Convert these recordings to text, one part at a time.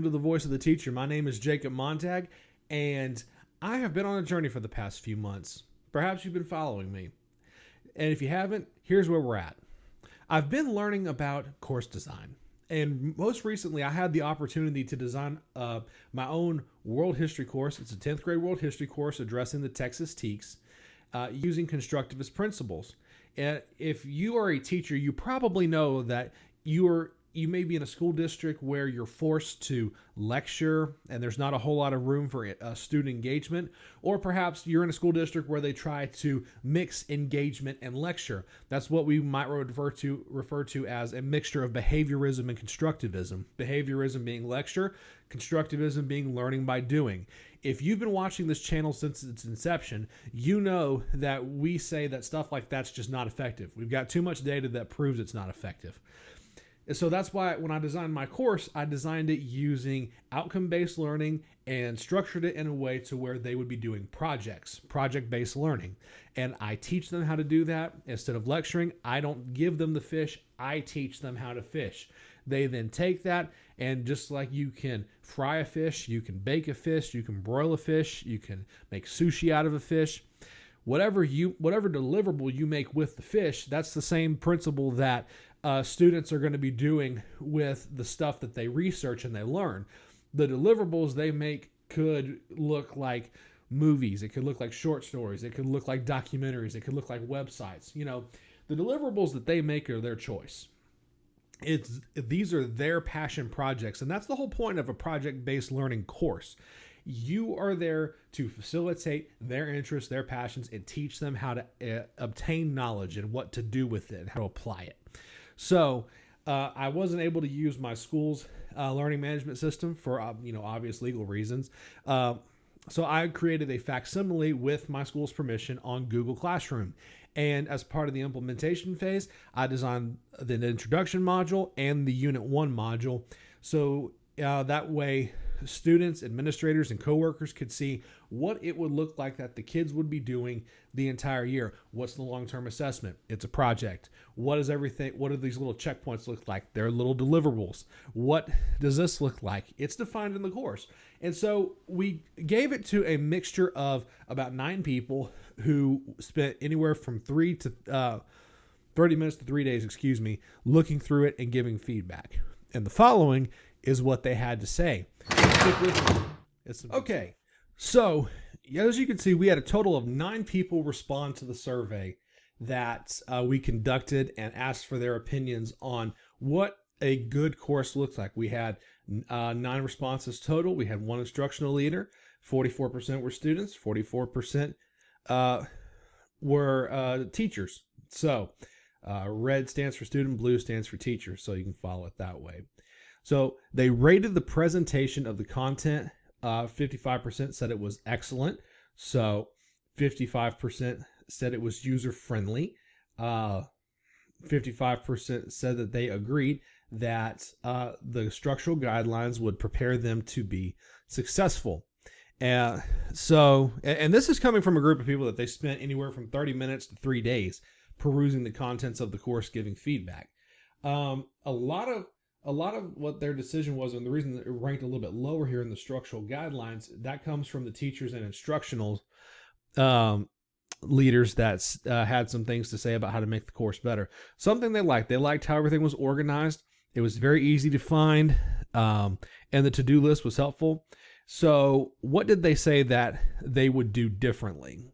to the Voice of the Teacher. My name is Jacob Montag, and I have been on a journey for the past few months. Perhaps you've been following me. And if you haven't, here's where we're at. I've been learning about course design. And most recently, I had the opportunity to design my own world history course. It's a 10th grade world history course addressing the Texas Teaks using constructivist principles. And if you are a teacher, you probably know that you may be in a school district where you're forced to lecture and there's not a whole lot of room for student engagement, or perhaps you're in a school district where they try to mix engagement and lecture. That's what we might refer to as a mixture of behaviorism and constructivism. Behaviorism being lecture, constructivism being learning by doing. If you've been watching this channel since its inception, you know that we say that stuff like that's just not effective. We've got too much data that proves it's not effective. And so that's why when I designed my course, I designed it using outcome-based learning and structured it in a way to where they would be doing projects, project-based learning. And I teach them how to do that. Instead of lecturing, I don't give them the fish, I teach them how to fish. They then take that, and just like you can fry a fish, you can bake a fish, you can broil a fish, you can make sushi out of a fish. Whatever deliverable you make with the fish, that's the same principle that students are going to be doing with the stuff that they research and they learn. The deliverables they make could look like movies. It could look like short stories. It could look like documentaries. It could look like websites. You know, the deliverables that they make are their choice. These are their passion projects, and that's the whole point of a project-based learning course. You are there to facilitate their interests, their passions, and teach them how to obtain knowledge and what to do with it and how to apply it. So I wasn't able to use my school's learning management system for obvious legal reasons. So I created a facsimile with my school's permission on Google Classroom. And as part of the implementation phase, I designed the introduction module and the Unit 1 module. So that way students, administrators, and coworkers could see what it would look like that the kids would be doing the entire year. What's the long-term assessment? It's a project. What is everything? What do these little checkpoints look like? They're little deliverables. What does this look like? It's defined in the course. And so we gave it to a mixture of about 9 people who spent anywhere from 30 minutes to 3 days, looking through it and giving feedback. And the following is what they had to say. Okay, so as you can see, we had a total of 9 people respond to the survey that we conducted and asked for their opinions on what a good course looks like. We had 9 responses total. We had 1 instructional leader. 44% were students. 44% were teachers. So red stands for student, blue stands for teacher. So you can follow it that way. So they rated the presentation of the content. 55% said it was excellent. So 55% said it was user-friendly. 55% said that they agreed that the structural guidelines would prepare them to be successful. And this is coming from a group of people that they spent anywhere from 30 minutes to 3 days perusing the contents of the course, giving feedback. A lot of what their decision was, and the reason that it ranked a little bit lower here in the structural guidelines, that comes from the teachers and instructional leaders that had some things to say about how to make the course better. Something they liked how everything was organized. It was very easy to find, and the to-do list was helpful. So what did they say that they would do differently?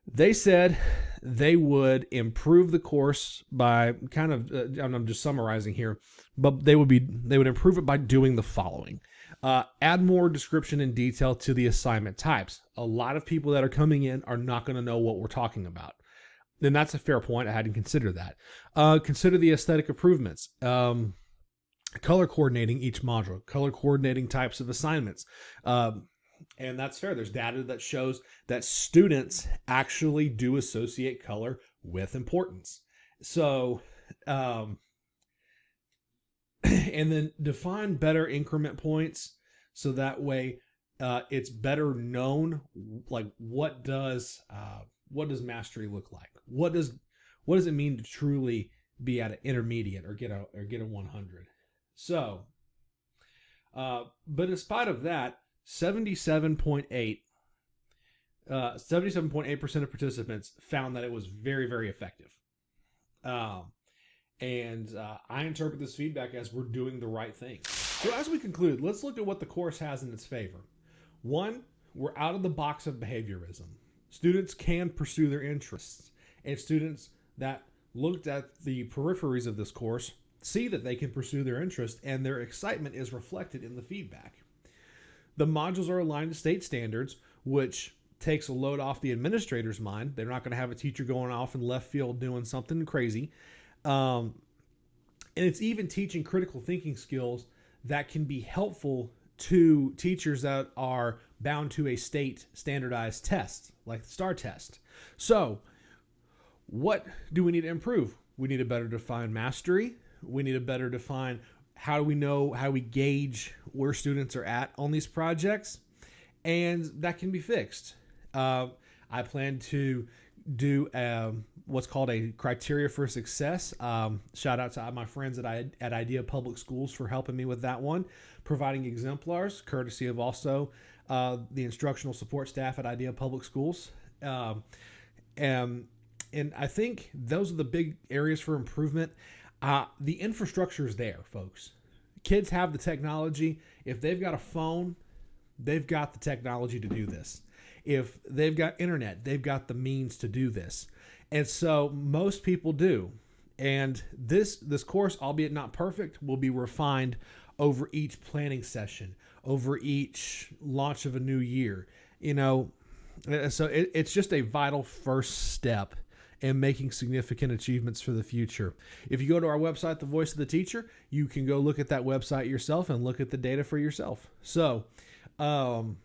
They said they would improve the course by I'm just summarizing here, but they would improve it by doing the following. Add more description and detail to the assignment types. A lot of people that are coming in are not going to know what we're talking about. And that's a fair point. I hadn't considered that. Consider the aesthetic improvements. Color coordinating each module, color coordinating types of assignments. And that's fair. There's data that shows that students actually do associate color with importance. So, and then define better increment points so that way it's better known. Like, what does mastery look like? What does it mean to truly be at an intermediate or get a 100? So, But in spite of that, 77.8% of participants found that it was very, very effective. And I interpret this feedback as we're doing the right thing. So as we conclude, let's look at what the course has in its favor. One, we're out of the box of behaviorism. Students can pursue their interests, and students that looked at the peripheries of this course see that they can pursue their interest, and their excitement is reflected in the feedback. The modules are aligned to state standards, which takes a load off the administrator's mind. They're not going to have a teacher going off in left field doing something crazy. And it's even teaching critical thinking skills that can be helpful to teachers that are bound to a state standardized test, like the STAR test. So, what do we need to improve? We need to better define mastery. We need to better define how do we know, how we gauge where students are at on these projects, and that can be fixed. I plan to do what's called a criteria for success. Shout out to my friends at Idea Public Schools for helping me with that one, providing exemplars, courtesy of also the instructional support staff at Idea Public Schools. And I think those are the big areas for improvement. The infrastructure is there, folks. Kids have the technology. If they've got a phone, they've got the technology to do this. If they've got internet, they've got the means to do this. And so most people do. And this course, albeit not perfect, will be refined over each planning session, over each launch of a new year. So it's just a vital first step in making significant achievements for the future. If you go to our website, The Voice of the Teacher, you can go look at that website yourself and look at the data for yourself. So, once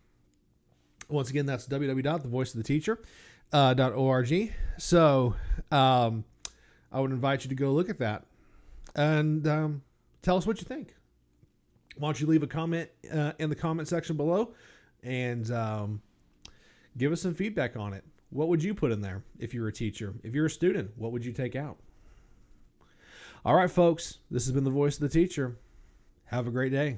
again, that's www.thevoiceoftheteacher.org. So, I would invite you to go look at that and tell us what you think. Why don't you leave a comment in the comment section below and give us some feedback on it. What would you put in there if you're a teacher? If you're a student, what would you take out? All right, folks, this has been The Voice of the Teacher. Have a great day.